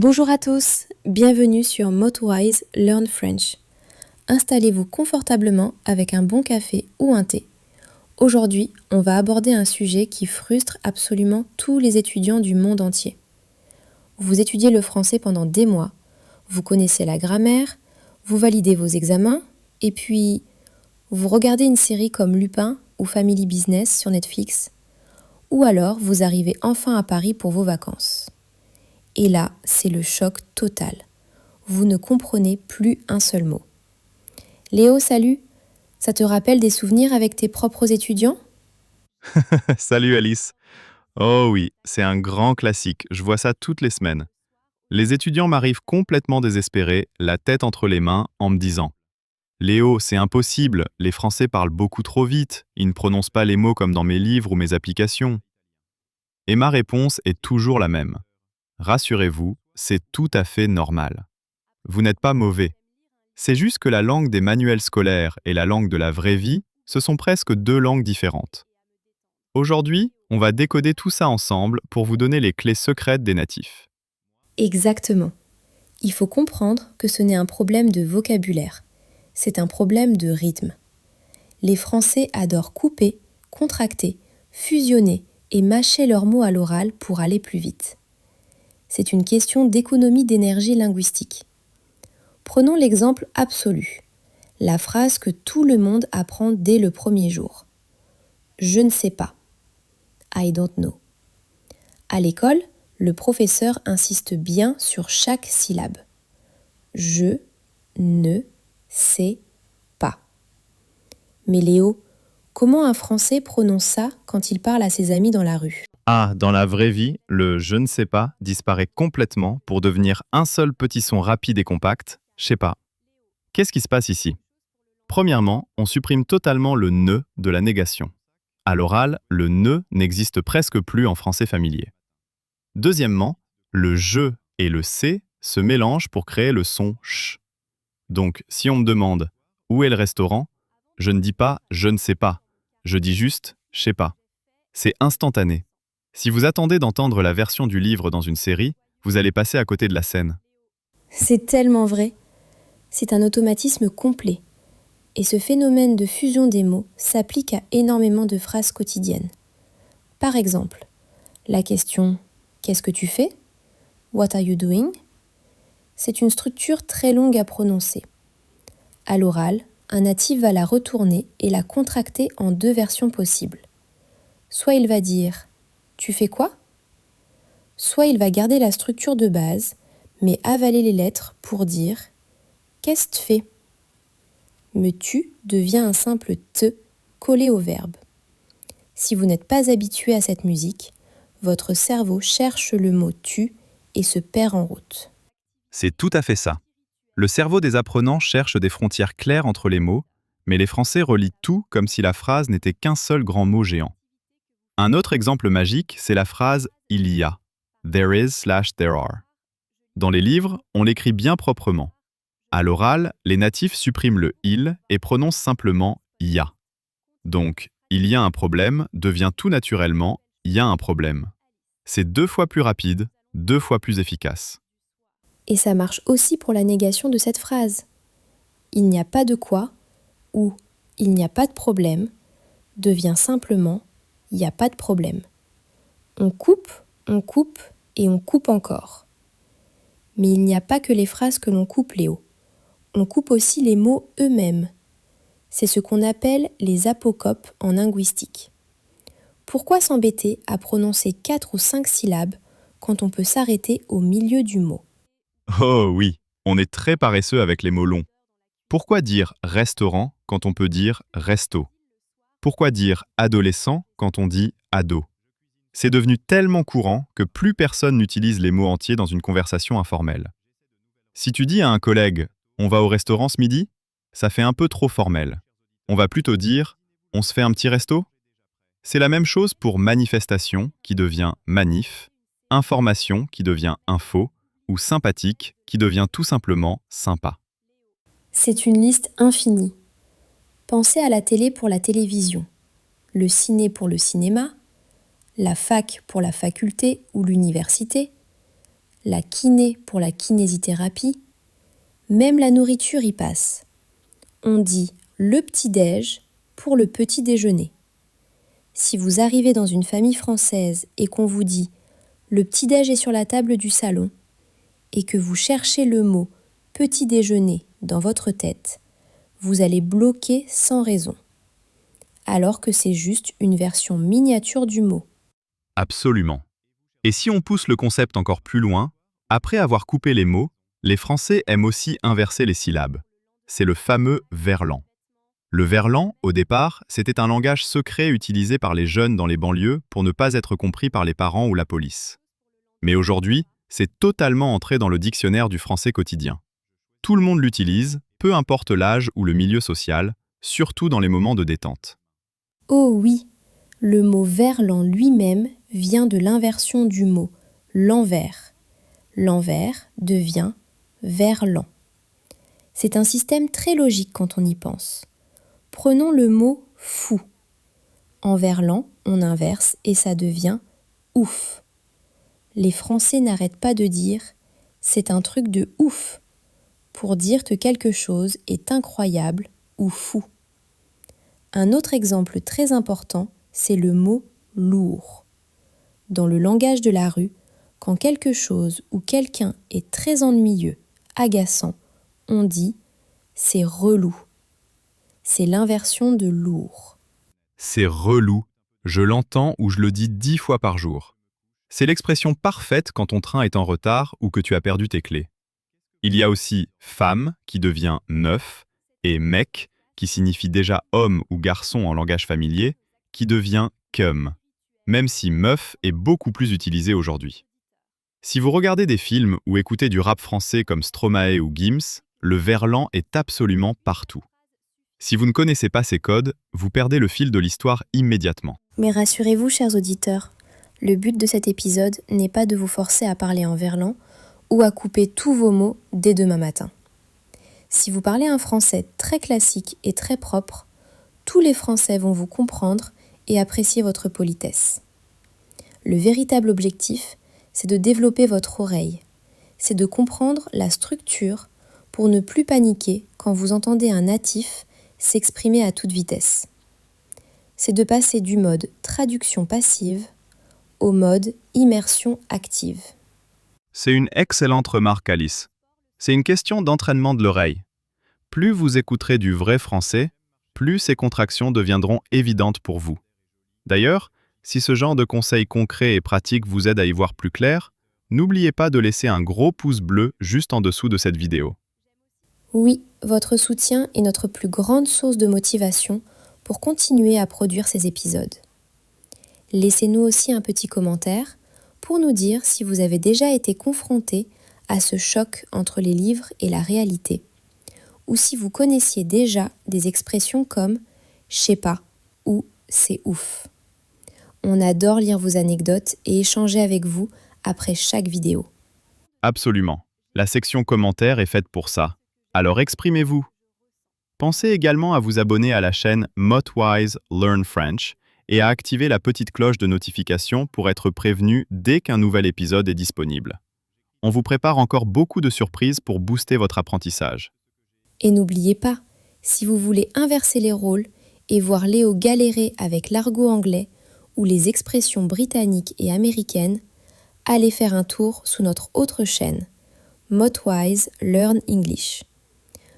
Bonjour à tous, bienvenue sur Motwise Learn French. Installez-vous confortablement avec un bon café ou un thé. Aujourd'hui, on va aborder un sujet qui frustre absolument tous les étudiants du monde entier. Vous étudiez le français pendant des mois, vous connaissez la grammaire, vous validez vos examens, et puis vous regardez une série comme Lupin ou Family Business sur Netflix, ou alors vous arrivez enfin à Paris pour vos vacances. Et là, c'est le choc total. Vous ne comprenez plus un seul mot. Léo, salut! Ça te rappelle des souvenirs avec tes propres étudiants? Salut Alice. Oh oui, c'est un grand classique, je vois ça toutes les semaines. Les étudiants m'arrivent complètement désespérés, la tête entre les mains, en me disant Léo, c'est impossible, les Français parlent beaucoup trop vite, ils ne prononcent pas les mots comme dans mes livres ou mes applications. Et ma réponse est toujours la même. Rassurez-vous, c'est tout à fait normal. Vous n'êtes pas mauvais. C'est juste que la langue des manuels scolaires et la langue de la vraie vie, ce sont presque deux langues différentes. Aujourd'hui, on va décoder tout ça ensemble pour vous donner les clés secrètes des natifs. Exactement. Il faut comprendre que ce n'est un problème de vocabulaire, c'est un problème de rythme. Les Français adorent couper, contracter, fusionner et mâcher leurs mots à l'oral pour aller plus vite. C'est une question d'économie d'énergie linguistique. Prenons l'exemple absolu, la phrase que tout le monde apprend dès le premier jour. Je ne sais pas. I don't know. À l'école, le professeur insiste bien sur chaque syllabe. Je ne sais pas. Mais Léo, comment un Français prononce ça quand il parle à ses amis dans la rue? Ah, dans la vraie vie, le je ne sais pas disparaît complètement pour devenir un seul petit son rapide et compact, je sais pas. Qu'est-ce qui se passe ici? Premièrement, on supprime totalement le ne de la négation. À l'oral, le ne n'existe presque plus en français familier. Deuxièmement, le je et le c se mélangent pour créer le son ch. Donc, si on me demande où est le restaurant, je ne dis pas je ne sais pas, je dis juste je sais pas. C'est instantané. Si vous attendez d'entendre la version du livre dans une série, vous allez passer à côté de la scène. C'est tellement vrai. C'est un automatisme complet. Et ce phénomène de fusion des mots s'applique à énormément de phrases quotidiennes. Par exemple, la question Qu'est-ce que tu fais? What are you doing? C'est une structure très longue à prononcer. À l'oral, un natif va la retourner et la contracter en deux versions possibles. Soit il va dire Tu fais quoi? Soit il va garder la structure de base, mais avaler les lettres pour dire Qu'est-ce que tu fais? Me tu devient un simple te collé au verbe. Si vous n'êtes pas habitué à cette musique, votre cerveau cherche le mot tu et se perd en route. C'est tout à fait ça. Le cerveau des apprenants cherche des frontières claires entre les mots, mais les Français relient tout comme si la phrase n'était qu'un seul grand mot géant. Un autre exemple magique, c'est la phrase il y a. There is/there are. Dans les livres, on l'écrit bien proprement. À l'oral, les natifs suppriment le il et prononcent simplement ya. Donc, il y a un problème devient tout naturellement il y a un problème. C'est deux fois plus rapide, deux fois plus efficace. Et ça marche aussi pour la négation de cette phrase. Il n'y a pas de quoi ou il n'y a pas de problème devient simplement il n'y a pas de problème. On coupe et on coupe encore. Mais il n'y a pas que les phrases que l'on coupe, Léo. On coupe aussi les mots eux-mêmes. C'est ce qu'on appelle les apocopes en linguistique. Pourquoi s'embêter à prononcer 4 ou 5 syllabes quand on peut s'arrêter au milieu du mot? Oh oui, on est très paresseux avec les mots longs. Pourquoi dire restaurant quand on peut dire resto? Pourquoi dire adolescent quand on dit ado? C'est devenu tellement courant que plus personne n'utilise les mots entiers dans une conversation informelle. Si tu dis à un collègue on va au restaurant ce midi, ça fait un peu trop formel. On va plutôt dire on se fait un petit resto? C'est la même chose pour manifestation qui devient manif, information qui devient info ou sympathique qui devient tout simplement sympa. C'est une liste infinie. Pensez à la télé pour la télévision, le ciné pour le cinéma, la fac pour la faculté ou l'université, la kiné pour la kinésithérapie, même la nourriture y passe. On dit le petit-déj pour le petit déjeuner. Si vous arrivez dans une famille française et qu'on vous dit le petit-déj est sur la table du salon et que vous cherchez le mot petit déjeuner dans votre tête, vous allez bloquer sans raison, alors que c'est juste une version miniature du mot. Absolument. Et si on pousse le concept encore plus loin, après avoir coupé les mots, les Français aiment aussi inverser les syllabes. C'est le fameux verlan. Le verlan, au départ, c'était un langage secret utilisé par les jeunes dans les banlieues pour ne pas être compris par les parents ou la police. Mais aujourd'hui, c'est totalement entré dans le dictionnaire du français quotidien. Tout le monde l'utilise, peu importe l'âge ou le milieu social, surtout dans les moments de détente. Oh oui, le mot verlan lui-même vient de l'inversion du mot l'envers. L'envers devient verlan. C'est un système très logique quand on y pense. Prenons le mot fou. En verlan, on inverse et ça devient ouf. Les Français n'arrêtent pas de dire « c'est un truc de ouf » pour dire que quelque chose est incroyable ou fou. Un autre exemple très important, c'est le mot lourd. Dans le langage de la rue, quand quelque chose ou quelqu'un est très ennuyeux, agaçant, on dit « c'est relou ». C'est l'inversion de lourd. C'est relou. Je l'entends ou je le dis 10 fois par jour. C'est l'expression parfaite quand ton train est en retard ou que tu as perdu tes clés. Il y a aussi femme qui devient meuf et mec qui signifie déjà homme ou garçon en langage familier qui devient cum, même si meuf est beaucoup plus utilisé aujourd'hui. Si vous regardez des films ou écoutez du rap français comme Stromae ou Gims, le verlan est absolument partout. Si vous ne connaissez pas ces codes, vous perdez le fil de l'histoire immédiatement. Mais rassurez-vous, chers auditeurs, le but de cet épisode n'est pas de vous forcer à parler en verlan ou à couper tous vos mots dès demain matin. Si vous parlez un français très classique et très propre, tous les Français vont vous comprendre et apprécier votre politesse. Le véritable objectif, c'est de développer votre oreille. C'est de comprendre la structure pour ne plus paniquer quand vous entendez un natif s'exprimer à toute vitesse. C'est de passer du mode traduction passive au mode immersion active. C'est une excellente remarque, Alice. C'est une question d'entraînement de l'oreille. Plus vous écouterez du vrai français, plus ces contractions deviendront évidentes pour vous. D'ailleurs, si ce genre de conseils concrets et pratiques vous aide à y voir plus clair, n'oubliez pas de laisser un gros pouce bleu juste en dessous de cette vidéo. Oui, votre soutien est notre plus grande source de motivation pour continuer à produire ces épisodes. Laissez-nous aussi un petit commentaire pour nous dire si vous avez déjà été confronté à ce choc entre les livres et la réalité, ou si vous connaissiez déjà des expressions comme « je sais pas » ou « c'est ouf ». On adore lire vos anecdotes et échanger avec vous après chaque vidéo. Absolument. La section commentaires est faite pour ça. Alors exprimez-vous. Pensez également à vous abonner à la chaîne Motwise Learn French et à activer la petite cloche de notification pour être prévenu dès qu'un nouvel épisode est disponible. On vous prépare encore beaucoup de surprises pour booster votre apprentissage. Et n'oubliez pas, si vous voulez inverser les rôles et voir Léo galérer avec l'argot anglais ou les expressions britanniques et américaines, allez faire un tour sous notre autre chaîne, Motwise Learn English.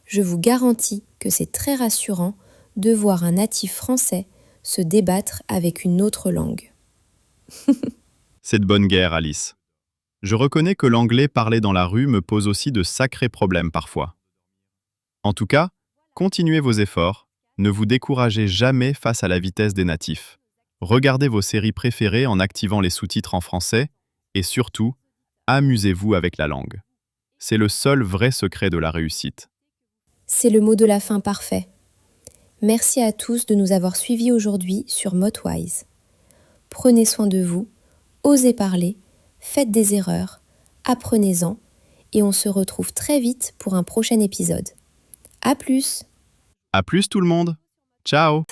Je vous garantis que c'est très rassurant de voir un natif français se débattre avec une autre langue. C'est de bonne guerre, Alice. Je reconnais que l'anglais parlé dans la rue me pose aussi de sacrés problèmes parfois. En tout cas, continuez vos efforts, ne vous découragez jamais face à la vitesse des natifs. Regardez vos séries préférées en activant les sous-titres en français et surtout, amusez-vous avec la langue. C'est le seul vrai secret de la réussite. C'est le mot de la fin parfait. Merci à tous de nous avoir suivis aujourd'hui sur Motwise. Prenez soin de vous, osez parler, faites des erreurs, apprenez-en et on se retrouve très vite pour un prochain épisode. À plus! À plus tout le monde! Ciao!